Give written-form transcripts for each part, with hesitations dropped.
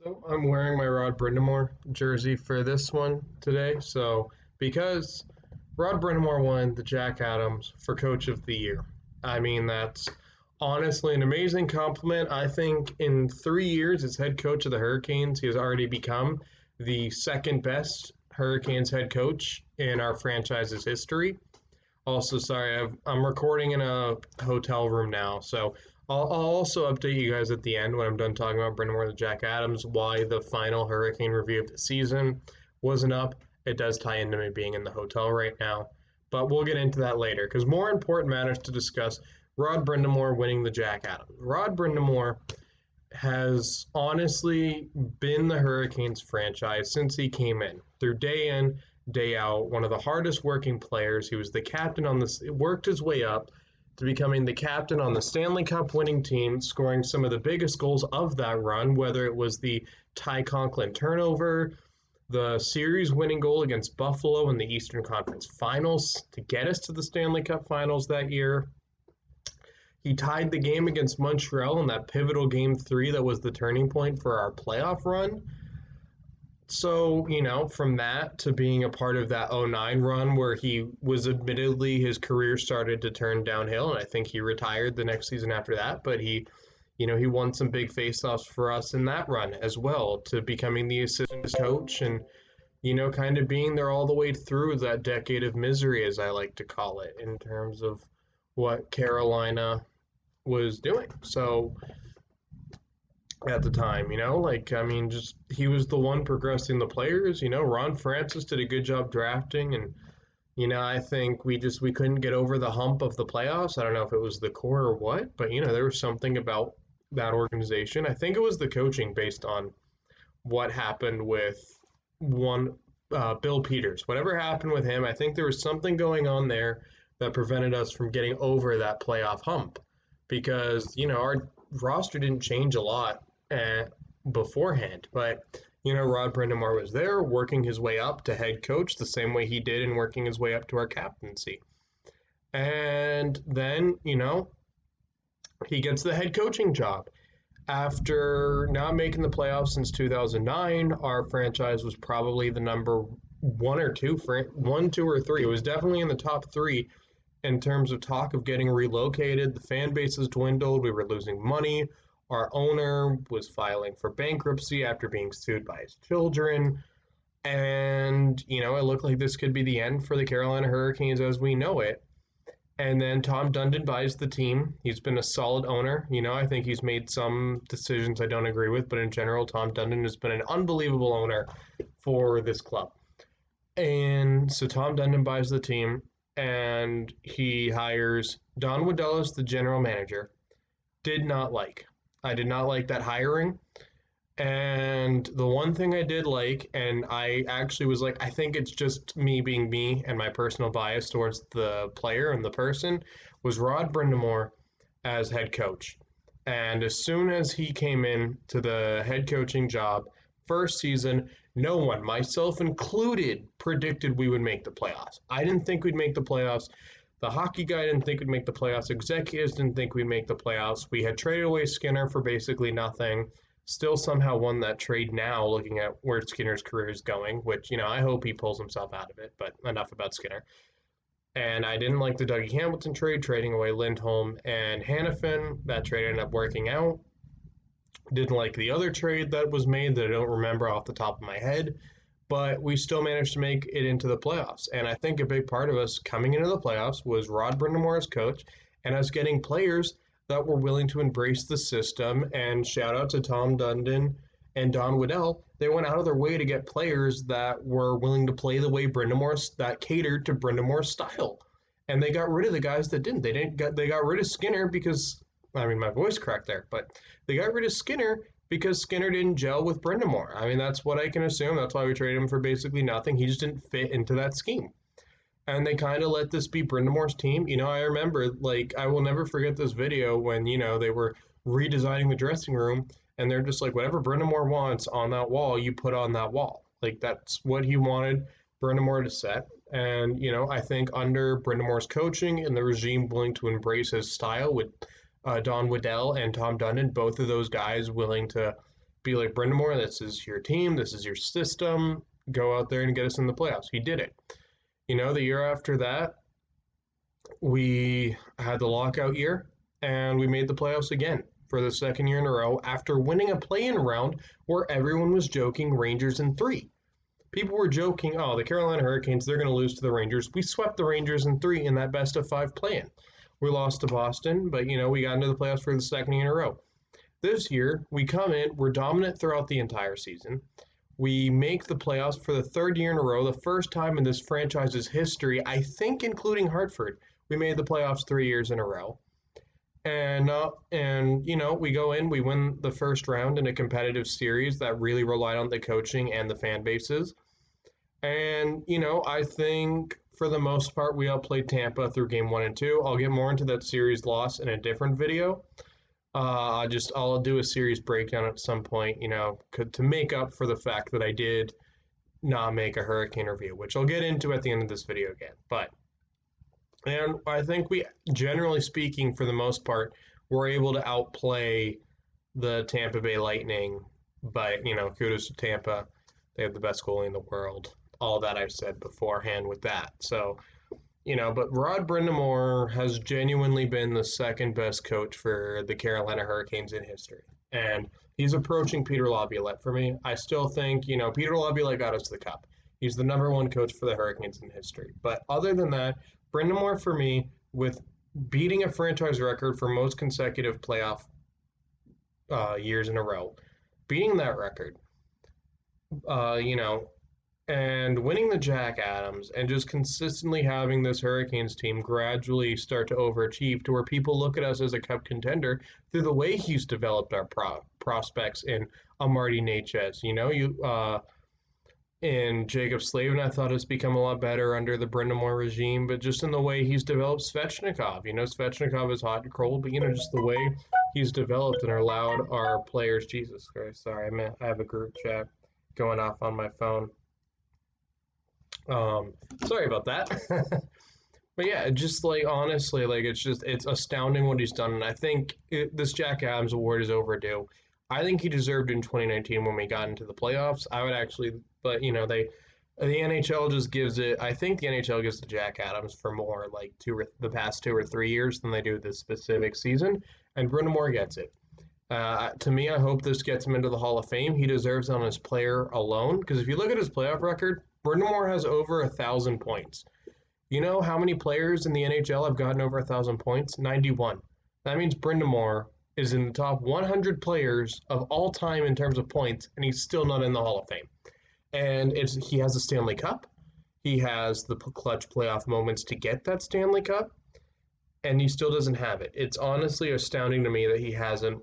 So I'm wearing my Rod Brind'Amour jersey for this one today. So because Rod Brind'Amour won the Jack Adams for Coach of the Year. I mean, that's honestly an amazing compliment. I think in 3 years as head coach of the Hurricanes, he has already become the second best Hurricanes head coach in our franchise's history. Also, sorry, I'm recording in a hotel room now, so I'll also update you guys at the end when I'm done talking about Brind'Amour and Jack Adams, why the final Hurricane review of the season wasn't up. It does tie into me being in the hotel right now, but we'll get into that later because more important matters to discuss. Rod Brind'Amour winning the Jack Adams. Rod Brind'Amour has honestly been the Hurricanes franchise since he came in, day out, one of the hardest working players. He was the captain on this, worked his way up to becoming the captain on the Stanley Cup winning team, scoring some of the biggest goals of that run, whether it was the Ty Conklin turnover, the series winning goal against Buffalo in the Eastern Conference Finals to get us to the Stanley Cup Finals that year. He tied the game against Montreal in that pivotal game three that was the turning point for our playoff run. So, from that to being a part of that '09 run where he was admittedly his career started to turn downhill, and I think he retired the next season after that, but he won some big faceoffs for us in that run as well to becoming the assistant coach and, kind of being there all the way through that decade of misery, as I like to call it, in terms of what Carolina was doing. So, at the time, just he was the one progressing the players. Ron Francis did a good job drafting, and I think we couldn't get over the hump of the playoffs. I don't know if it was the core or what, but there was something about that organization. I think it was the coaching based on what happened with one Bill Peters. Whatever happened with him, I think there was something going on there that prevented us from getting over that playoff hump because our roster didn't change a lot beforehand. But Rod Brind'Amour was there, working his way up to head coach the same way he did, and working his way up to our captaincy. And then he gets the head coaching job. After not making the playoffs since 2009, our franchise was probably the number one or two, one, two, or three. It was definitely in the top three in terms of talk of getting relocated. The fan base has dwindled. We were losing money. Our owner was filing for bankruptcy after being sued by his children. And, it looked like this could be the end for the Carolina Hurricanes as we know it. And then Tom Dundon buys the team. He's been a solid owner. I think he's made some decisions I don't agree with, but in general, Tom Dundon has been an unbelievable owner for this club. And so Tom Dundon buys the team, and he hires Don Waddell as the general manager. I did not like that hiring. And the one thing I did like, and I actually was like, I think it's just me being me and my personal bias towards the player and the person, was Rod Brind'Amour as head coach. And as soon as he came in to the head coaching job, first season, no one, myself included, predicted we would make the playoffs. I didn't think we'd make the playoffs. The hockey guy didn't think we'd make the playoffs. Executives didn't think we'd make the playoffs. We had traded away Skinner for basically nothing. Still somehow won that trade now, looking at where Skinner's career is going, which, I hope he pulls himself out of it, but enough about Skinner. And I didn't like the Dougie Hamilton trade, trading away Lindholm and Hanifin. That trade ended up working out. Didn't like the other trade that was made that I don't remember off the top of my head. But we still managed to make it into the playoffs. And I think a big part of us coming into the playoffs was Rod Brind'Amour as coach and us getting players that were willing to embrace the system. And shout out to Tom Dundon and Don Waddell. They went out of their way to get players that were willing to play the way that catered to Brind'Amour's style. And they got rid of the guys that didn't. They got rid of Skinner because, my voice cracked there, but they got rid of Skinner because Skinner didn't gel with Brind'Amour. That's what I can assume. That's why we traded him for basically nothing. He just didn't fit into that scheme. And they kind of let this be Brind'Amour's team. I remember, I will never forget this video when, they were redesigning the dressing room, and they're just like, whatever Brind'Amour wants on that wall, you put on that wall. That's what he wanted Brind'Amour to set. And, I think under Brind'Amour's coaching and the regime willing to embrace his style with Don Waddell and Tom Dundon, both of those guys willing to be like, Brind'Amour, this is your team, this is your system, go out there and get us in the playoffs. He did it. The year after that, we had the lockout year and we made the playoffs again for the second year in a row after winning a play-in round where everyone was joking Rangers in three. People were joking, oh, the Carolina Hurricanes, they're going to lose to the Rangers. We swept the Rangers in three in that best of five play-in. We lost to Boston, but we got into the playoffs for the second year in a row. This year, we come in, we're dominant throughout the entire season. We make the playoffs for the third year in a row, the first time in this franchise's history, I think including Hartford, we made the playoffs 3 years in a row. And we go in, we win the first round in a competitive series that really relied on the coaching and the fan bases. And I think for the most part we outplayed Tampa through game 1 and 2. I'll get more into that series loss in a different video. I'll do a series breakdown at some point, to make up for the fact that I did not make a Hurricane review, which I'll get into at the end of this video again. And I think we, generally speaking, for the most part, were able to outplay the Tampa Bay Lightning. But, kudos to Tampa. They have the best goalie in the world. All that I've said beforehand with that. So, but Rod Brind'Amour has genuinely been the second best coach for the Carolina Hurricanes in history. And he's approaching Peter Laviolette for me. I still think, Peter Laviolette got us the cup. He's the number one coach for the Hurricanes in history. But other than that, Brind'Amour for me, with beating a franchise record for most consecutive playoff years in a row, beating that record, and winning the Jack Adams and just consistently having this Hurricanes team gradually start to overachieve to where people look at us as a cup contender through the way he's developed our prospects in Marty Necas. In Jacob Slavin, I thought it's become a lot better under the Brind'Amour regime, but just in the way he's developed Svechnikov. Svechnikov is hot and cold, but just the way he's developed and allowed our players. Jesus Christ, sorry, I have a group chat going off on my phone. Sorry about that. But yeah, just honestly, it's astounding what he's done. And I think this Jack Adams award is overdue. I think he deserved it in 2019 when we got into the playoffs. I would actually, but the NHL just gives it. I think the NHL gives to Jack Adams for more the past 2 or 3 years than they do this specific season, and Brind'Amour gets it. To me, I hope this gets him into the Hall of Fame. He deserves it on his player alone, because if you look at his playoff record, Brind'Amour has over 1,000 points. You know how many players in the NHL have gotten over 1,000 points? 91. That means Brind'Amour is in the top 100 players of all time in terms of points, and he's still not in the Hall of Fame. And he has a Stanley Cup. He has the clutch playoff moments to get that Stanley Cup, and he still doesn't have it. It's honestly astounding to me that he hasn't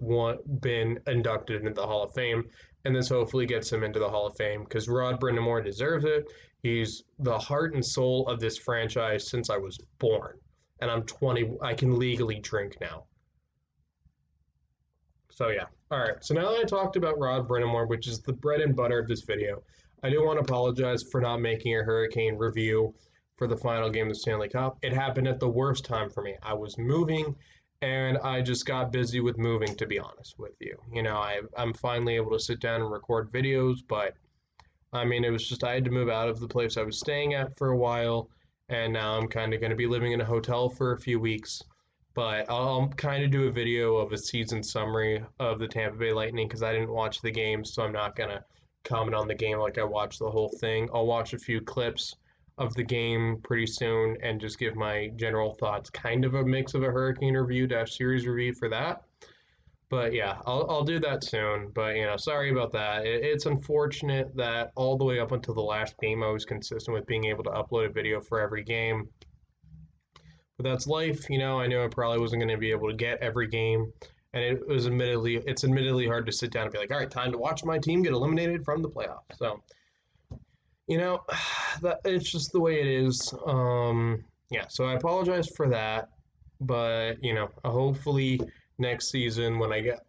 been inducted into the Hall of Fame, and this hopefully gets him into the Hall of Fame because Rod Brind'Amour deserves it. He's the heart and soul of this franchise since I was born, and I'm 20. I can legally drink now. So yeah. All right. So now that I talked about Rod Brind'Amour, which is the bread and butter of this video, I do want to apologize for not making a Hurricane review for the final game of the Stanley Cup. It happened at the worst time for me. I was moving, and I just got busy with moving, to be honest with you. I'm finally able to sit down and record videos, but it was just I had to move out of the place I was staying at for a while, and now I'm kind of going to be living in a hotel for a few weeks. But I'll kind of do a video of a season summary of the Tampa Bay Lightning because I didn't watch the game, so I'm not going to comment on the game like I watched the whole thing. I'll watch a few clips of the game pretty soon and just give my general thoughts, kind of a mix of a Hurricane review - series review for that. But yeah, I'll do that soon. But sorry about that. It's unfortunate that all the way up until the last game I was consistent with being able to upload a video for every game. But that's life. I knew I probably wasn't going to be able to get every game, and it's admittedly hard to sit down and be like, all right, time to watch my team get eliminated from the playoffs. So that it's just the way it is. Yeah, so I apologize for that, but hopefully next season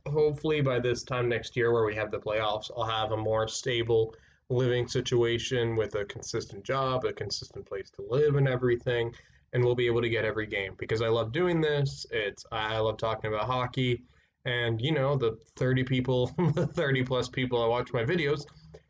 hopefully by this time next year where we have the playoffs, I'll have a more stable living situation with a consistent job, a consistent place to live and everything, and we'll be able to get every game because I love doing this. I love talking about hockey, And, the 30 people, the 30 plus people I watch my videos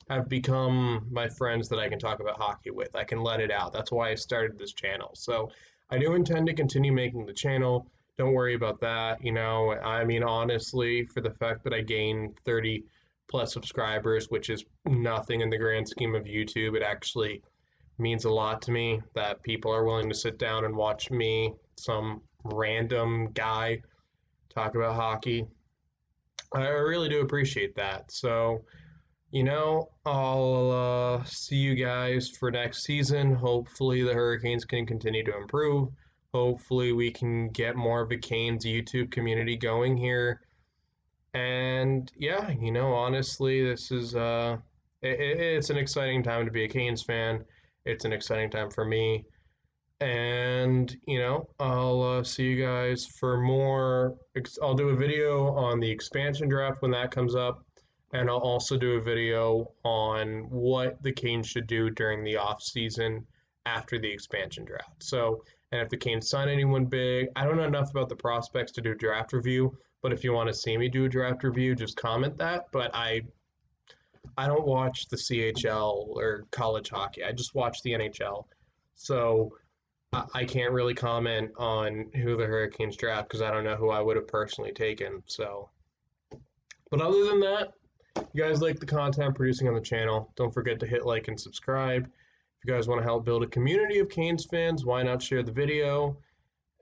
have become my friends that I can talk about hockey with. I can let it out. That's why I started this channel. So I do intend to continue making the channel. Don't worry about that. I mean, honestly, for the fact that I gained 30 plus subscribers, which is nothing in the grand scheme of YouTube, it actually means a lot to me that people are willing to sit down and watch me, some random guy, talk about hockey. I really do appreciate that. So, I'll see you guys for next season. Hopefully, the Hurricanes can continue to improve. Hopefully, we can get more of a Canes YouTube community going here. And yeah, honestly, this is it's an exciting time to be a Canes fan. It's an exciting time for me. And I'll see you guys for more. I'll do a video on the expansion draft when that comes up, and I'll also do a video on what the Canes should do during the off season after the expansion draft. So, and if the Canes sign anyone big, I don't know enough about the prospects to do a draft review, but if you want to see me do a draft review, just comment that. But I don't watch the CHL or college hockey. I just watch the NHL. So I can't really comment on who the Hurricanes draft because I don't know who I would have personally taken. So, but other than that, if you guys like the content I'm producing on the channel, don't forget to hit like and subscribe. If you guys want to help build a community of Canes fans, why not share the video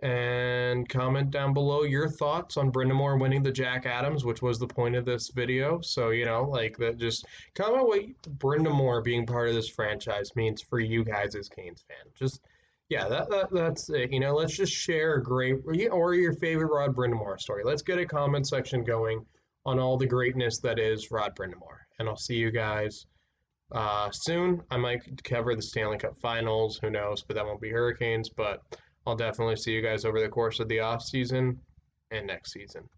and comment down below your thoughts on Brind'Amour winning the Jack Adams, which was the point of this video. So, like that, just comment what Brind'Amour being part of this franchise means for you guys as Canes fans. Just, yeah, that's it. Let's just share a great or your favorite Rod Brind'Amour story. Let's get a comment section going on all the greatness that is Rod Brind'Amour. And I'll see you guys soon. I might cover the Stanley Cup Finals. Who knows? But that won't be Hurricanes. But I'll definitely see you guys over the course of the off season and next season.